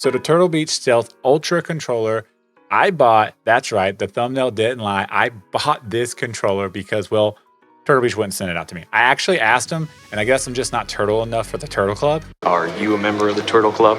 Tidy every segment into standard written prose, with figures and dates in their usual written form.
So the Turtle Beach Stealth Ultra controller, I bought, that's right, the thumbnail didn't lie. I bought this controller because, well, Turtle Beach wouldn't send it out to me. I actually asked them, and I guess I'm just not turtle enough for the Turtle Club. Are you a member of the Turtle Club?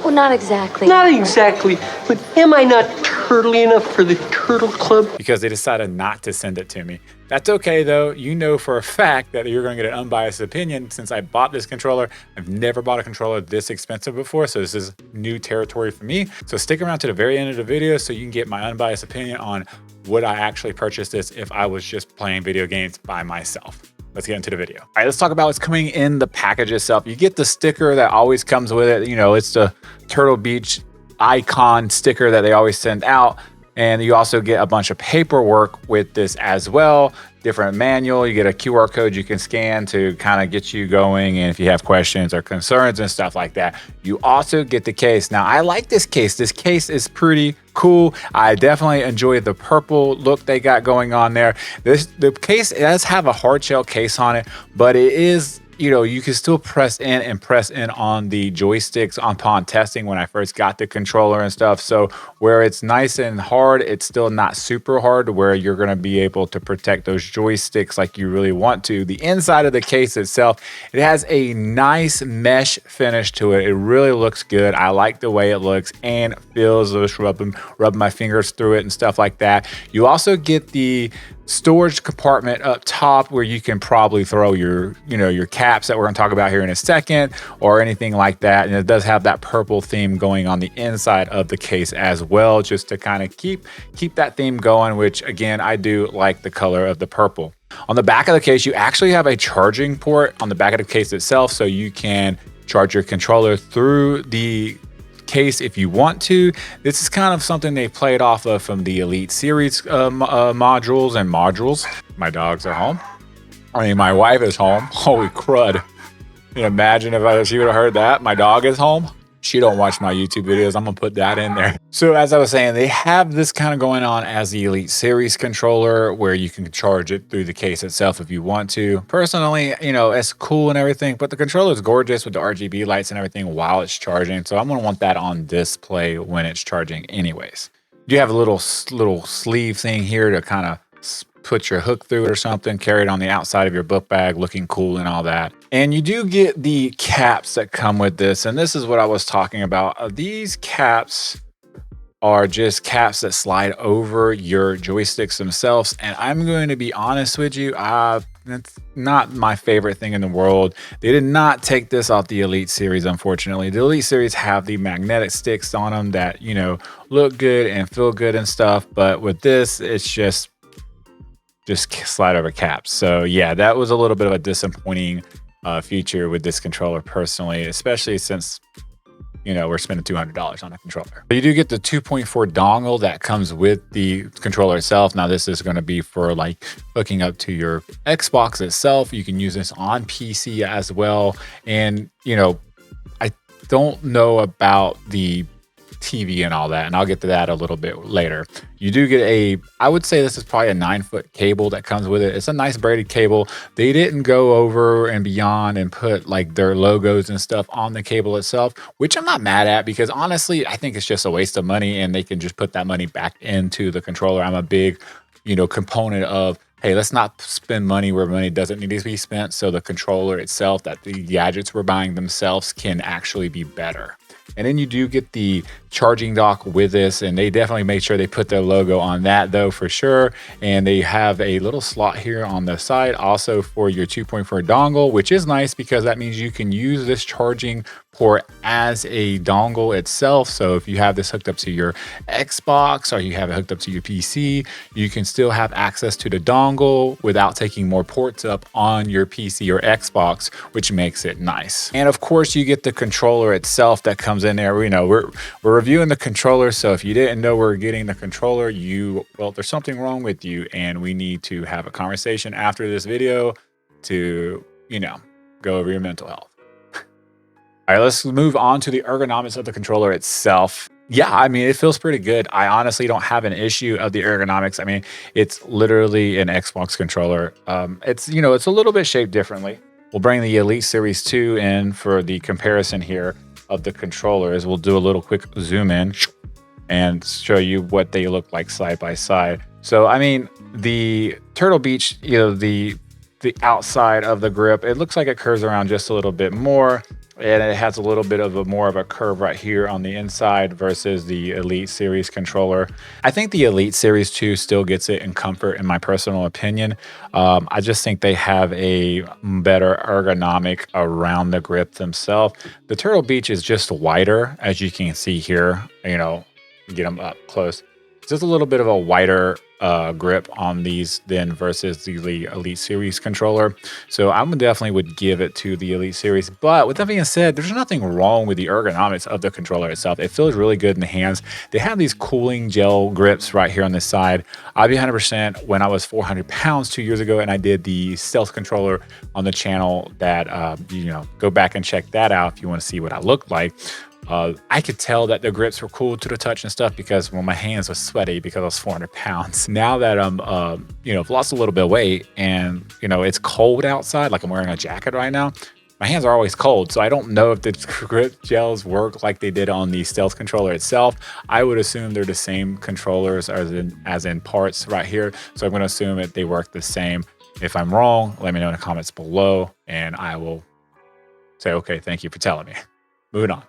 Well, not exactly. Not exactly, but am I not turtly enough for the Turtle Club? Because they decided not to send it to me. That's okay though. You know for a fact that you're going to get an unbiased opinion. Since I bought this controller, I've never bought a controller this expensive before, so this is new territory for me. So stick around to the very end of the video so you can get my unbiased opinion on would I actually purchase this if I was just playing video games by myself. Let's get into the video. All right, let's talk about what's coming in the package itself. You get the sticker that always comes with it. You know, it's the Turtle Beach icon sticker that they always send out. And you also get a bunch of paperwork with this as well. Different manual, you get a QR code you can scan to kind of get you going. And if you have questions or concerns and stuff like that, you also get the case. Now, I like this case. This case is pretty cool. I definitely enjoy the purple look they got going on there. The case does have a hard shell case on it, but it is, you know, you can still press in on the joysticks upon testing when I first got the controller and stuff. So where it's nice and hard, it's still not super hard where you're going to be able to protect those joysticks like you really want to. The inside of the case itself, it has a nice mesh finish to it. It really looks good. I like the way it looks and feels. Just rubbing my fingers through it and stuff like that. You also get the storage compartment up top where you can probably throw your, you know, your caps that we're going to talk about here in a second or anything like that. And it does have that purple theme going on the inside of the case as well, just to kind of keep that theme going, which again, I do like the color of the purple. On the back of the case, you actually have a charging port on the back of the case itself, so you can charge your controller through the case if you want to. This is kind of something they played off of from the Elite Series modules. My dogs are home. I mean, my wife is home. Holy crud. Can you imagine if she would have heard that? My dog is home. She don't watch my YouTube videos. I'm gonna put that in there. So as I was saying, they have this kind of going on as the Elite Series controller where you can charge it through the case itself if you want to. Personally, you know, it's cool and everything, but the controller is gorgeous with the RGB lights and everything while it's charging. So I'm gonna want that on display when it's charging anyways. You have a little sleeve thing here to kind of put your hook through it or something, carry it on the outside of your book bag, looking cool and all that. And you do get the caps that come with this. And this is what I was talking about. These caps are just caps that slide over your joysticks themselves. And I'm going to be honest with you, that's not my favorite thing in the world. They did not take this off the Elite Series, unfortunately. The Elite Series have the magnetic sticks on them that, you know, look good and feel good and stuff. But with this, it's just slide over caps. So yeah, that was a little bit of a disappointing feature with this controller personally, especially since, you know, we're spending $200 on a controller. But you do get the 2.4 dongle that comes with the controller itself. Now this is going to be for like hooking up to your Xbox itself. You can use this on PC as well. And, you know, I don't know about the TV and all that, and I'll get to that a little bit later. You do get I would say this is probably a 9-foot cable that comes with it. It's a nice braided cable. They didn't go over and beyond and put like their logos and stuff on the cable itself, which I'm not mad at, because honestly, I think it's just a waste of money and they can just put that money back into the controller. I'm a big, you know, component of, hey, let's not spend money where money doesn't need to be spent, so the controller itself, that the gadgets we're buying themselves can actually be better. And then you do get the charging dock with this, and they definitely made sure they put their logo on that though, for sure. And they have a little slot here on the side also for your 2.4 dongle, which is nice because that means you can use this charging port as a dongle itself. So if you have this hooked up to your Xbox or you have it hooked up to your PC, you can still have access to the dongle without taking more ports up on your PC or Xbox, which makes it nice. And of course, you get the controller itself that comes in there. You know, we're reviewing the controller, so if you didn't know we're getting the controller, well, there's something wrong with you, and we need to have a conversation after this video to, you know, go over your mental health. All right, let's move on to the ergonomics of the controller itself. Yeah, I mean, it feels pretty good. I honestly don't have an issue of the ergonomics. I mean, it's literally an Xbox controller. It's, you know, it's a little bit shaped differently. We'll bring the Elite Series 2 in for the comparison here. of the controller is we'll do a little quick zoom in and show you what they look like side by side. So, I mean, the Turtle Beach, you know, the outside of the grip, it looks like it curves around just a little bit more, and it has a little bit of a more of a curve right here on the inside versus the Elite Series controller. I think the Elite Series 2 still gets it in comfort, in my personal opinion. I just think they have a better ergonomic around the grip themselves. The Turtle Beach is just wider, as you can see here. You know, get them up close. It's just a little bit of a wider grip on these than versus the Elite Series controller. So I definitely would give it to the Elite Series. But with that being said, there's nothing wrong with the ergonomics of the controller itself. It feels really good in the hands. They have these cooling gel grips right here on this side. I'll be 100% when I was 400 pounds 2 years ago and I did the stealth controller on the channel that, you know, go back and check that out if you want to see what I looked like. I could tell that the grips were cool to the touch and stuff because, well, my hands were sweaty because I was 400 pounds. Now that I'm, you know, I've lost a little bit of weight and, you know, it's cold outside, like I'm wearing a jacket right now, my hands are always cold. So I don't know if the grip gels work like they did on the stealth controller itself. I would assume they're the same controllers as in parts right here. So I'm going to assume that they work the same. If I'm wrong, let me know in the comments below and I will say, okay, thank you for telling me. Moving on.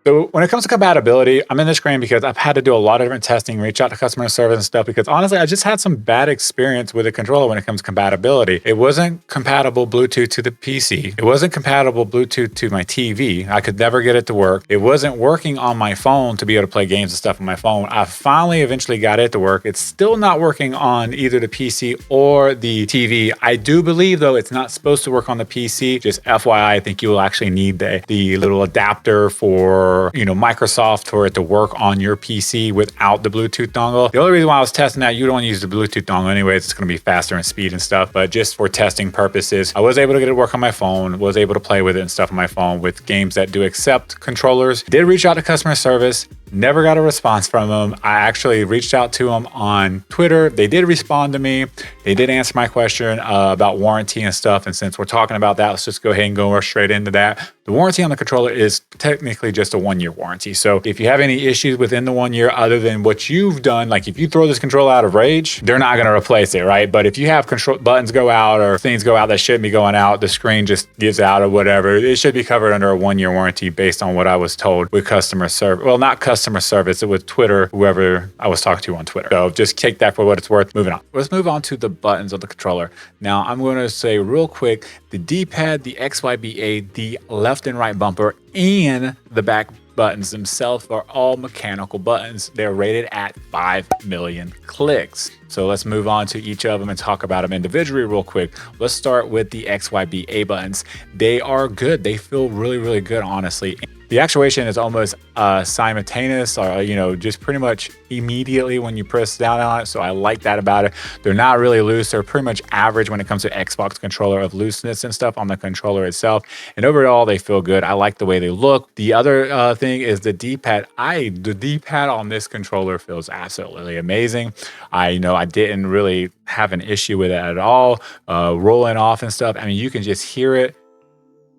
So when it comes to compatibility, I'm in this screen because I've had to do a lot of different testing, reach out to customer service and stuff, because honestly, I just had some bad experience with the controller when it comes to compatibility. It wasn't compatible Bluetooth to the PC. It wasn't compatible Bluetooth to my TV. I could never get it to work. It wasn't working on my phone to be able to play games and stuff on my phone. I finally eventually got it to work. It's still not working on either the PC or the TV. I do believe though, it's not supposed to work on the PC. Just FYI, I think you will actually need the little adapter for, you know, Microsoft for it to work on your PC without the Bluetooth dongle. The only reason why I was testing that, you don't want to use the Bluetooth dongle anyways, it's going to be faster in speed and stuff, but just for testing purposes, I was able to get it to work on my phone, was able to play with it and stuff on my phone with games that do accept controllers. Did reach out to customer service, never got a response from them. I actually reached out to them on Twitter. They did respond to me. They did answer my question about warranty and stuff. And since we're talking about that, let's just go ahead and go straight into that. The warranty on the controller is technically just a 1-year warranty. So if you have any issues within the 1 year other than what you've done, like if you throw this controller out of rage, they're not going to replace it, right? But if you have control buttons go out or things go out that shouldn't be going out, the screen just gives out or whatever, it should be covered under a 1-year warranty based on what I was told with customer service. Well, not customer service, it was Twitter, whoever I was talking to on Twitter. So just take that for what it's worth. Moving on. Let's move on to the buttons of the controller. Now I'm going to say real quick, the D-pad, the XYBA, the left and right bumper, and the back buttons themselves are all mechanical buttons. They're rated at 5 million clicks. So let's move on to each of them and talk about them individually real quick. Let's start with the XYBA buttons. They are good. They feel really, really good, honestly. The actuation is almost simultaneous, or, you know, just pretty much immediately when you press down on it. So I like that about it. They're not really loose. They're pretty much average when it comes to Xbox controller of looseness and stuff on the controller itself. And overall, they feel good. I like the way they look. The other thing is the D-pad. The D-pad on this controller feels absolutely amazing. I didn't really have an issue with it at all. Rolling off and stuff. I mean, you can just hear it.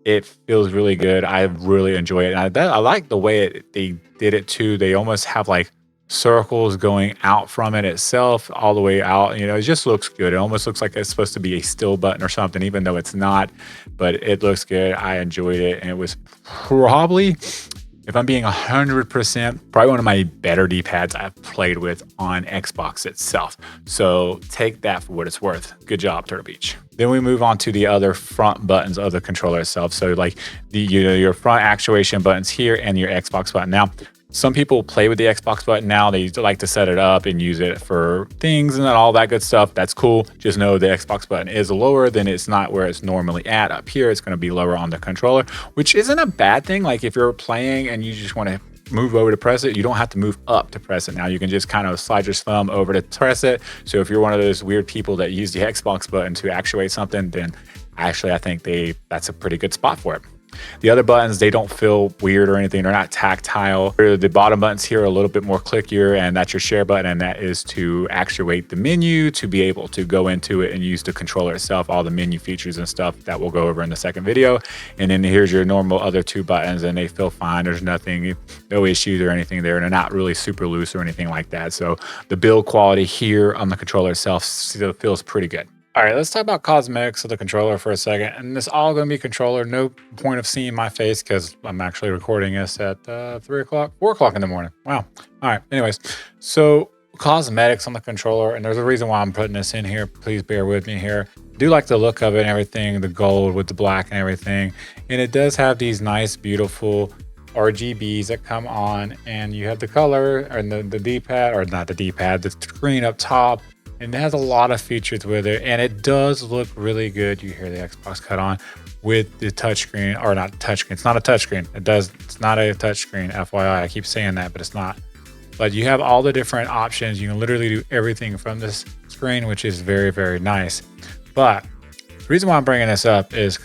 It feels really good. I really enjoy it. And I like the way they did it too. They almost have like circles going out from it itself all the way out. You know, it just looks good. It almost looks like it's supposed to be a still button or something, even though it's not, but it looks good. I enjoyed it. And it was probably, if I'm being 100%, probably one of my better D-pads I've played with on Xbox itself. So take that for what it's worth. Good job, Turtle Beach. Then we move on to the other front buttons of the controller itself. So like your front actuation buttons here and your Xbox button. Now, some people play with the Xbox button now. They like to set it up and use it for things and all that good stuff. That's cool. Just know the Xbox button is lower than it's not where it's normally at. Up here, it's going to be lower on the controller, which isn't a bad thing. Like if you're playing and you just want to move over to press it, you don't have to move up to press it. Now you can just kind of slide your thumb over to press it. So if you're one of those weird people that use the Xbox button to actuate something, then actually I think that's a pretty good spot for it. The other buttons, they don't feel weird or anything. They're not tactile. The bottom buttons here are a little bit more clickier, and that's your share button, and that is to actuate the menu, to be able to go into it and use the controller itself, all the menu features and stuff that we'll go over in the second video. And then here's your normal other two buttons, and they feel fine. There's nothing, no issues or anything there, and they're not really super loose or anything like that. So the build quality here on the controller itself still feels pretty good. All right, let's talk about cosmetics of the controller for a second. And this all going to be controller. No point of seeing my face because I'm actually recording this at 4 o'clock in the morning. Wow. All right. Anyways, so cosmetics on the controller, and there's a reason why I'm putting this in here. Please bear with me here. I do like the look of it and everything, the gold with the black and everything. And it does have these nice, beautiful RGBs that come on, and you have the color and the D-pad, or not the D-pad, the screen up top. And it has a lot of features with it, and it does look really good. You hear the Xbox cut on with the touchscreen, or not touchscreen. It's not a touchscreen. It's not a touchscreen, FYI. I keep saying that, but it's not. But you have all the different options. You can literally do everything from this screen, which is very, very nice. But the reason why I'm bringing this up is,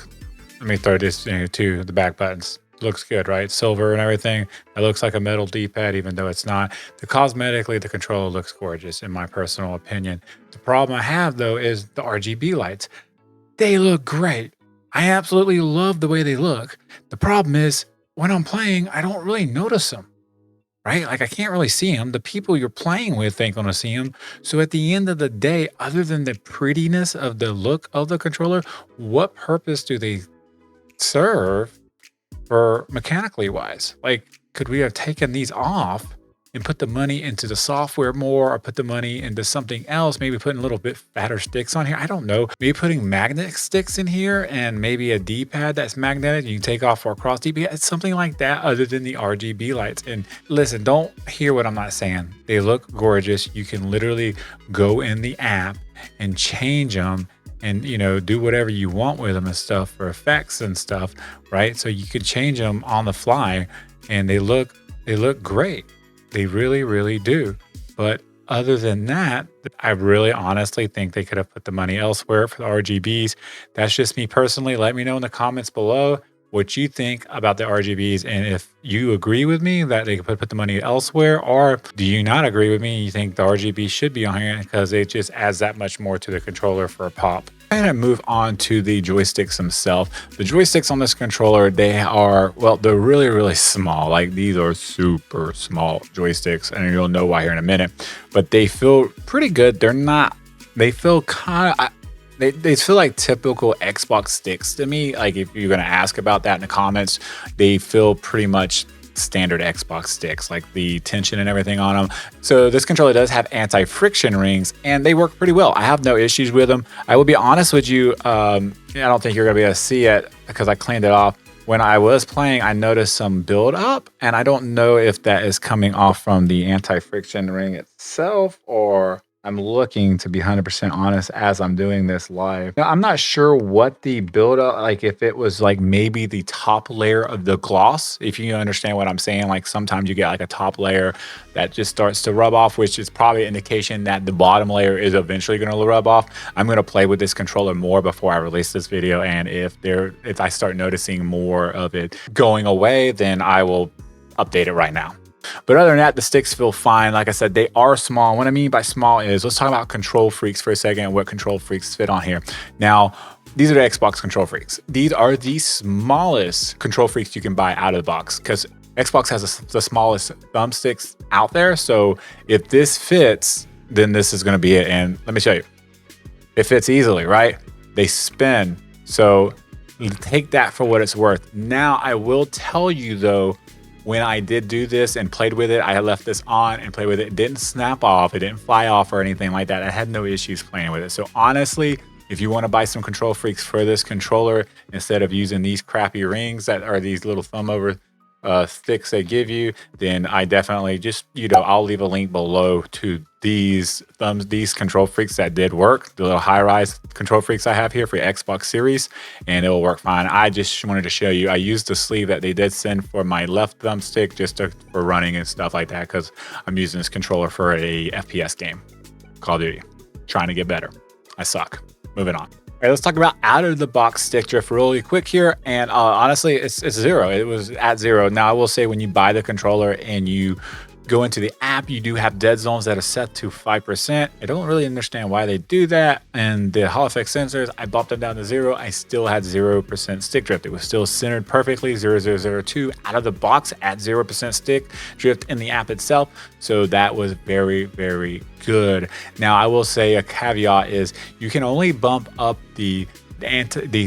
let me throw this into the back buttons. Looks good, right? Silver and everything. It looks like a metal D-pad, even though it's not. Cosmetically, the controller looks gorgeous, in my personal opinion. The problem I have, though, is the RGB lights. They look great. I absolutely love the way they look. The problem is, when I'm playing, I don't really notice them, right? Like, I can't really see them. The people you're playing with ain't gonna see them. So at the end of the day, other than the prettiness of the look of the controller, what purpose do they serve for mechanically wise? Like, could we have taken these off and put the money into the software more, or put the money into something else? Maybe putting a little bit fatter sticks on here. I don't know. Maybe putting magnet sticks in here, and maybe a D-pad that's magnetic. You can take off or across D-pad. It's something like that, other than the RGB lights. And listen, don't hear what I'm not saying. They look gorgeous. You can literally go in the app and change them, and do whatever you want with them and stuff for effects and stuff, right? So you could change them on the fly, and they look great. They really, really do. But other than that, I really honestly think they could have put the money elsewhere for the RGBs. That's just me personally. Let me know in the comments below what you think about the RGBs, and if you agree with me that they could put the money elsewhere, or do you not agree with me and you think the RGB should be on here because it just adds that much more to the controller for a pop. I'm going to move on to the joysticks themselves. The joysticks on this controller, they're really, really small. Like, these are super small joysticks, and you'll know why here in a minute. But they feel pretty good. They feel kind of... They feel like typical Xbox sticks to me. Like, if you're going to ask about that in the comments, they feel pretty much standard Xbox sticks, like the tension and everything on them. So this controller does have anti-friction rings, and they work pretty well. I have no issues with them. I will be honest with you. I don't think you're going to be able to see it because I cleaned it off. When I was playing, I noticed some build up, and I don't know if that is coming off from the anti-friction ring itself, or I'm looking to be 100% honest as I'm doing this live. Now, I'm not sure what the buildup, like if it was like maybe the top layer of the gloss, if you understand what I'm saying. Like, sometimes you get like a top layer that just starts to rub off, which is probably an indication that the bottom layer is eventually going to rub off. I'm going to play with this controller more before I release this video, and if I start noticing more of it going away, then I will update it right now. But other than that, the sticks feel fine. Like I said, they are small. What I mean by small is, let's talk about control freaks for a second and what control freaks fit on here. Now, these are the Xbox control freaks. These are the smallest control freaks you can buy out of the box, because Xbox has the smallest thumbsticks out there. So if this fits, then this is going to be it. And let me show you. It fits easily, right? They spin. So take that for what it's worth. Now, I will tell you, though, when I did do this and played with it, I left this on and played with it. It didn't snap off. It didn't fly off or anything like that. I had no issues playing with it. So honestly, if you want to buy some control freaks for this controller, instead of using these crappy rings that are these little thumb over sticks they give you, then I definitely just, I'll leave a link below to these control freaks that did work, the little high-rise control freaks I have here for Xbox Series, and it will work fine. I just wanted to show you, I used the sleeve that they did send for my left thumbstick just for running and stuff like that, because I'm using this controller for a FPS game, Call of Duty, trying to get better. I suck. Moving on. All right, let's talk about out of the box stick drift really quick here. And honestly, it's zero. It was at zero. Now I will say when you buy the controller and you go into the app, you do have dead zones that are set to 5%. I don't really understand why they do that. And the Hall effect sensors, I bumped them down to zero. I still had 0% stick drift. It was still centered perfectly, 0002 out of the box at 0% stick drift in the app itself. So that was very, very good. Now I will say a caveat is you can only bump up the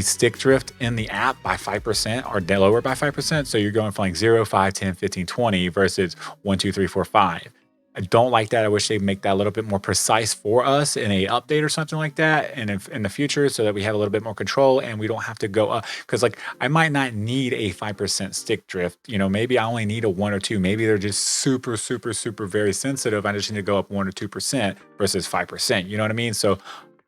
stick drift in the app by 5% or lower by 5%. So you're going from like 0, 5, 10, 15, 20 versus 1, 2, 3, 4, 5. I don't like that. I wish they'd make that a little bit more precise for us in a update or something like that, and in the future, so that we have a little bit more control and we don't have to go up. Because like I might not need a 5% stick drift. You know, maybe I only need a 1 or 2. Maybe they're just super, super, super very sensitive. I just need to go up 1 or 2% versus 5%. You know what I mean? So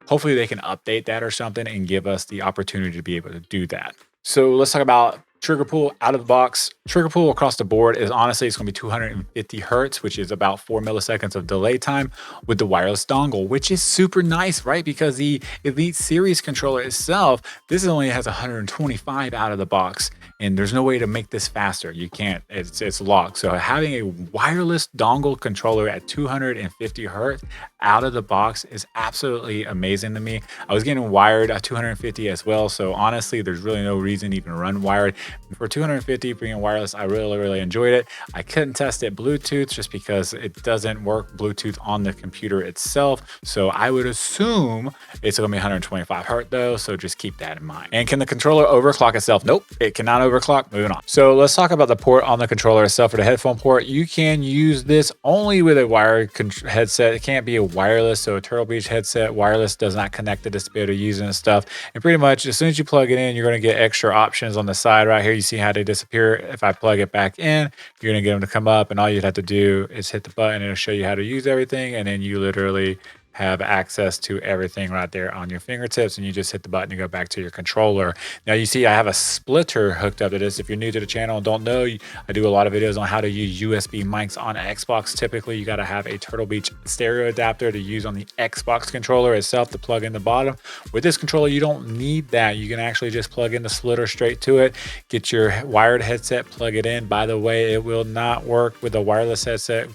hopefully they can update that or something and give us the opportunity to be able to do that. So let's talk about trigger pull out of the box. Trigger pull across the board is honestly, it's going to be 250 hertz, which is about 4 milliseconds of delay time with the wireless dongle, which is super nice, right? Because the Elite Series controller itself, this only has 125 out of the box, and there's no way to make this faster. You can't, it's locked. So having a wireless dongle controller at 250 hertz out of the box is absolutely amazing to me. I was getting wired at 250 as well. So honestly, there's really no reason to even run wired. For 250 being wireless, I really, really enjoyed it. I couldn't test it Bluetooth just because it doesn't work Bluetooth on the computer itself. So I would assume it's going to be 125 hertz though. So just keep that in mind. And can the controller overclock itself? Nope, it cannot overclock. Moving on. So let's talk about the port on the controller itself. For the headphone port, you can use this only with a wired headset. It can't be a wireless. So a Turtle Beach headset wireless does not connect to this to be able to use it and stuff. And pretty much as soon as you plug it in, you're going to get extra options on the side right here. You see how they disappear. If I plug it back in, you're going to get them to come up, and all you'd have to do is hit the button. It'll show you how to use everything, and then you literally have access to everything right there on your fingertips, and you just hit the button to go back to your controller. Now you see I have a splitter hooked up to this. If you're new to the channel and don't know, I do a lot of videos on how to use USB mics on Xbox. Typically you got to have a Turtle Beach stereo adapter to use on the Xbox controller itself to plug in the bottom. With this controller, you don't need that. You can actually just plug in the splitter straight to it, get your wired headset, plug it in. By the way, it will not work with a wireless headset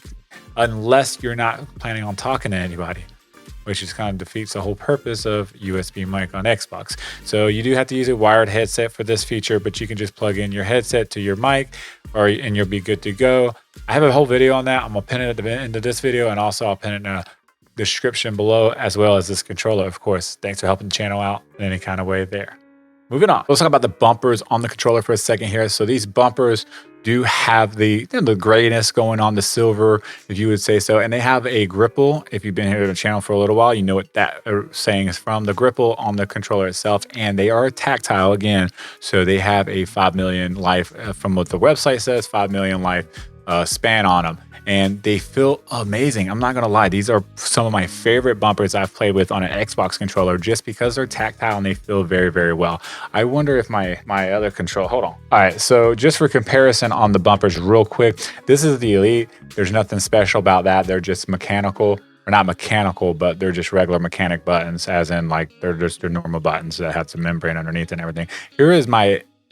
unless you're not planning on talking to anybody, which just kind of defeats the whole purpose of USB mic on Xbox. So you do have to use a wired headset for this feature, but you can just plug in your headset to your mic and you'll be good to go. I have a whole video on that. I'm gonna pin it at the end of this video, and also I'll pin it in the description below, as well as this controller, of course. Thanks for helping the channel out in any kind of way there. Moving on, let's talk about the bumpers on the controller for a second here. So these bumpers do have the grayness going on, the silver, if you would say so. And they have a gripple. If you've been here to the channel for a little while, you know what that saying is from, the gripple on the controller itself. And they are tactile again. So they have a 5 million life, from what the website says, 5 million life span on them. And they feel amazing. I'm not gonna lie, these are some of my favorite bumpers I've played with on an Xbox controller, just because they're tactile and they feel very, very well. I wonder if my other control, hold on. All right, so just for comparison on the bumpers real quick, this is the Elite. There's nothing special about that. They're just mechanical, or not mechanical, but they're just regular mechanic buttons, as in like they're just their normal buttons that have some membrane underneath and everything.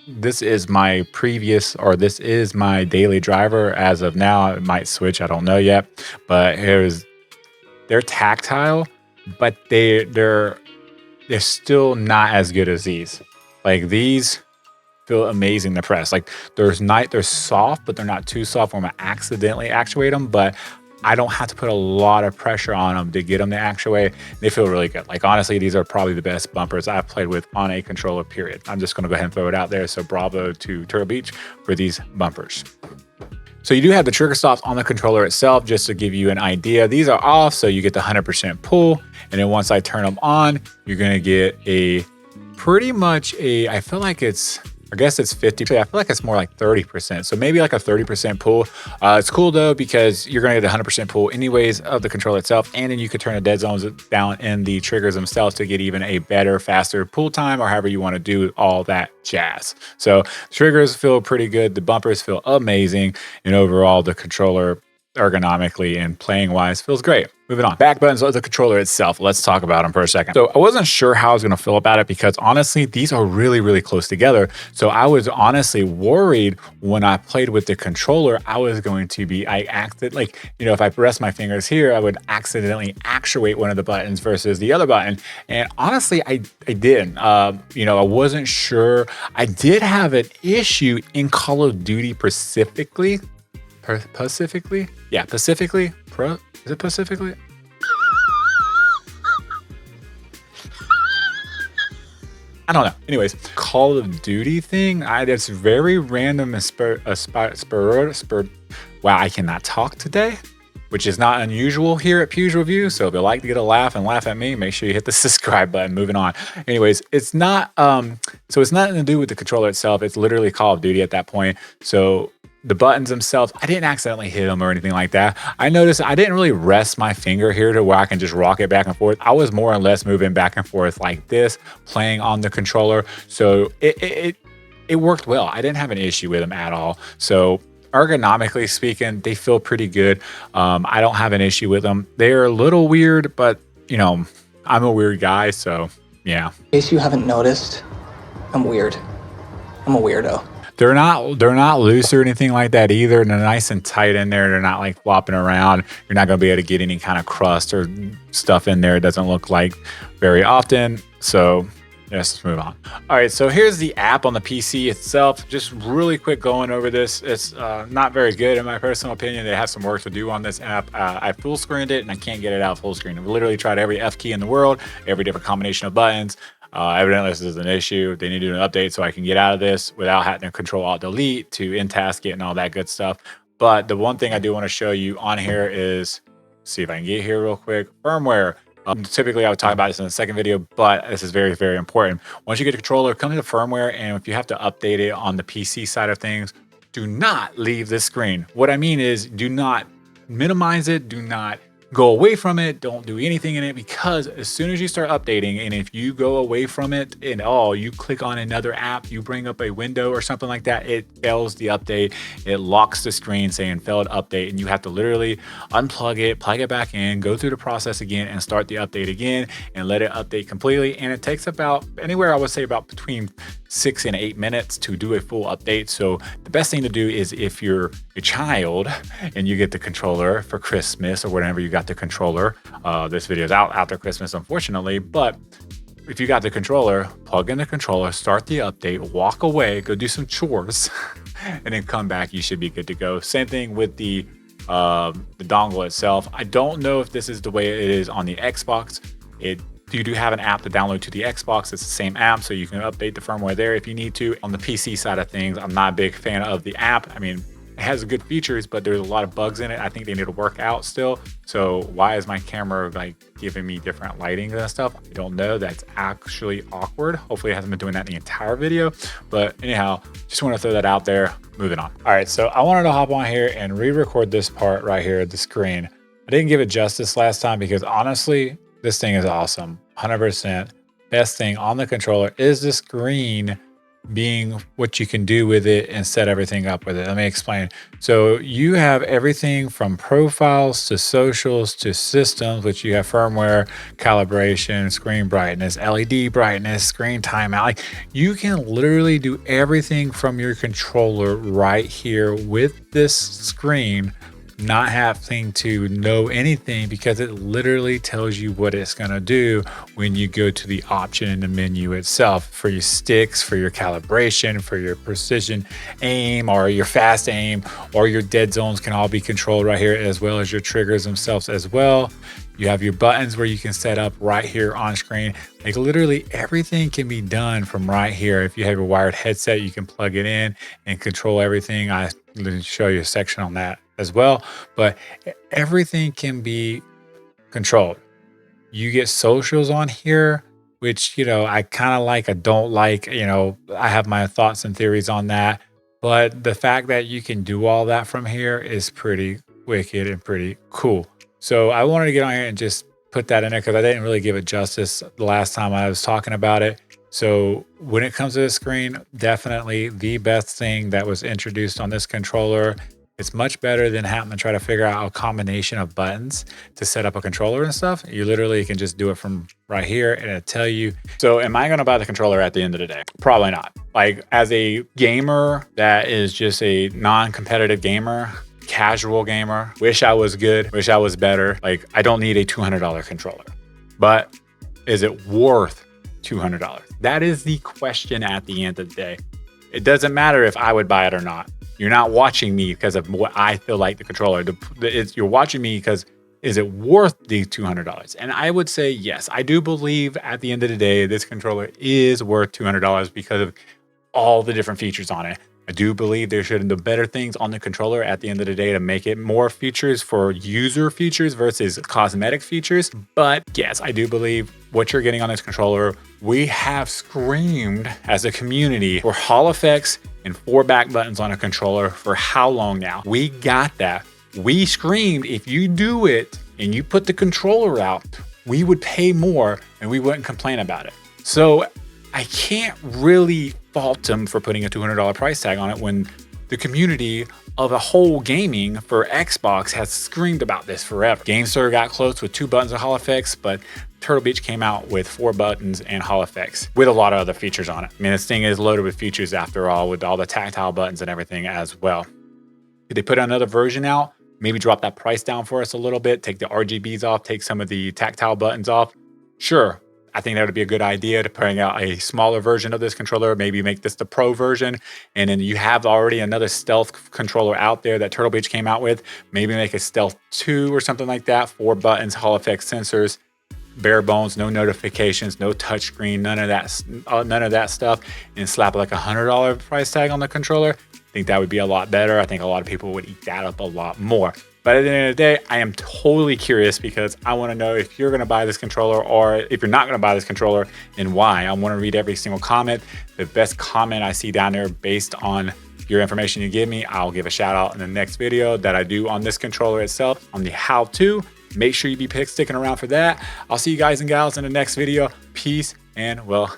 This is my previous, or this is my daily driver as of now. It might switch, I don't know yet, but they're tactile, but they're still not as good as these. Like these feel amazing to press. Like they're soft, but they're not too soft where I'm gonna accidentally actuate them, but I don't have to put a lot of pressure on them to get them to actuate. They feel really good. Like honestly, these are probably the best bumpers I've played with on a controller, period. I'm just gonna go ahead and throw it out there. So bravo to Turtle Beach for these bumpers. So you do have the trigger stops on the controller itself, just to give you an idea. These are off, so you get the 100% pull. And then once I turn them on, you're gonna get pretty much I feel like I guess it's 50%. I feel like it's more like 30%. So maybe like a 30% pull. It's cool though, because you're gonna get 100% pull anyways of the controller itself. And then you could turn the dead zones down in the triggers themselves to get even a better, faster pull time, or however you wanna do all that jazz. So triggers feel pretty good. The bumpers feel amazing. And overall, the controller ergonomically and playing wise feels great. Moving on. Back buttons of the controller itself. Let's talk about them for a second. So I wasn't sure how I was going to feel about it because honestly, these are really, really close together. So I was honestly worried when I played with the controller, I acted like, you know, if I press my fingers here, I would accidentally actuate one of the buttons versus the other button. And honestly, I didn't. You know, I wasn't sure. I did have an issue in Call of Duty Pacifically. Yeah, Pacifically. Is it Pacifically? I don't know. Anyways, Call of Duty thing, it's very random. Wow, I cannot talk today, which is not unusual here at Pew's Review. So if you like to get a laugh and laugh at me, make sure you hit the subscribe button. Moving on. Anyways, it's not, so it's nothing to do with the controller itself. It's literally Call of Duty at that point. So the buttons themselves, I didn't accidentally hit them or anything like that. I noticed I didn't really rest my finger here to where I can just rock it back and forth. I was more or less moving back and forth like this, playing on the controller. So it worked well. I didn't have an issue with them at all. So ergonomically speaking, they feel pretty good. I don't have an issue with them. They're a little weird, but you know, I'm a weird guy, so yeah. In case you haven't noticed, I'm weird. I'm a weirdo. They're not loose or anything like that either. They're nice and tight in there. They're not like flopping around. You're not going to be able to get any kind of crust or stuff in there. It doesn't look like very often. So let's move on. All right, so here's the app on the PC itself. Just really quick going over this. It's not very good in my personal opinion. They have some work to do on this app. I full screened it and I can't get it out full screen. I've literally tried every F key in the world, every different combination of buttons. Evidently this is an issue. They need to do an update so I can get out of this without having to Control Alt Delete to in-task it and all that good stuff. But the one thing I do want to show you on here is, see if I can get here real quick, firmware. Typically I would talk about this in the second video, but this is very, very important. Once you get a controller, come to the firmware, and if you have to update it on the PC side of things, do not leave this screen. What I mean is, do not minimize it, do not go away from it, don't do anything in it, because as soon as you start updating, and if you go away from it and you click on another app, you bring up a window or something like that, it fails the update. It locks the screen saying failed update, and you have to literally unplug it, plug it back in, go through the process again, and start the update again, and let it update completely. And it takes about anywhere, I would say about between 6 and 8 minutes to do a full update. So the best thing to do is, if you're a child and you get the controller for Christmas or whenever you got the controller, this video is out after Christmas, unfortunately, but if you got the controller, plug in the controller, start the update, walk away, go do some chores, and then come back, you should be good to go. Same thing with the dongle itself. I don't know if this is the way it is on the Xbox. You do have an app to download to the Xbox. It's the same app, so you can update the firmware there if you need to. On the PC side of things, I'm not a big fan of the app. I mean, it has good features, but there's a lot of bugs in it. I think they need to work out still. So why is my camera like giving me different lighting and stuff? I don't know. That's actually awkward. Hopefully it hasn't been doing that the entire video. But anyhow, just want to throw that out there. Moving on. All right, so I wanted to hop on here and re-record this part right here at the screen. I didn't give it justice last time because honestly, this thing is awesome. 100%. Best thing on the controller is the screen being what you can do with it and set everything up with it. Let me explain. So you have everything from profiles to socials to systems, which you have firmware, calibration, screen brightness, LED brightness, screen timeout. Like, you can literally do everything from your controller right here with this screen, not having to know anything, because it literally tells you what it's going to do when you go to the option in the menu itself. For your sticks, for your calibration, for your precision aim, or your fast aim, or your dead zones can all be controlled right here, as well as your triggers themselves as well. You have your buttons where you can set up right here on screen. Like, literally everything can be done from right here. If you have a wired headset, you can plug it in and control everything. I will show you a section on that as well, but everything can be controlled. You get socials on here, which, you know, I kind of like, I don't like, you know, I have my thoughts and theories on that, but the fact that you can do all that from here is pretty wicked and pretty cool. So I wanted to get on here and just put that in there because I didn't really give it justice the last time I was talking about it. So when it comes to the screen, definitely the best thing that was introduced on this controller. It's much better than having to try to figure out a combination of buttons to set up a controller and stuff. You literally can just do it from right here and it'll tell you. So am I gonna buy the controller at the end of the day? Probably not. Like as a gamer that is just a non-competitive gamer, casual gamer, wish I was good, wish I was better. Like I don't need a $200 controller, but is it worth $200? That is the question at the end of the day. It doesn't matter if I would buy it or not. You're not watching me because of what I feel like the controller. You're watching me because is it worth the $200? And I would say yes. I do believe at the end of the day, this controller is worth $200 because of all the different features on it. I do believe there should be better things on the controller at the end of the day to make it more features for user features versus cosmetic features. But yes, I do believe what you're getting on this controller, we have screamed as a community for Hall effects and 4 back buttons on a controller for how long now? We got that. We screamed, if you do it and you put the controller out, we would pay more and we wouldn't complain about it. So I can't really fault them for putting a $200 price tag on it when the community of the whole gaming for Xbox has screamed about this forever. GameStar got close with 2 buttons of Hall effects, but Turtle Beach came out with 4 buttons and Hall effects with a lot of other features on it. I mean, this thing is loaded with features after all, with all the tactile buttons and everything as well. Did they put another version out? Maybe drop that price down for us a little bit, take the RGBs off, take some of the tactile buttons off. Sure, I think that would be a good idea to bring out a smaller version of this controller, maybe make this the Pro version. And then you have already another stealth controller out there that Turtle Beach came out with. Maybe make a Stealth 2 or something like that, 4 buttons, Hall effects sensors, bare bones, no notifications, no touchscreen, none of that stuff, and slap like $100 price tag on the controller. I think that would be a lot better. I think a lot of people would eat that up a lot more. But at the end of the day, I am totally curious because I want to know if you're going to buy this controller or if you're not going to buy this controller and why. I want to read every single comment. The best comment I see down there based on your information you give me, I'll give a shout out in the next video that I do on this controller itself, on the how-to. Make sure you be sticking around for that. I'll see you guys and gals in the next video. Peace and well,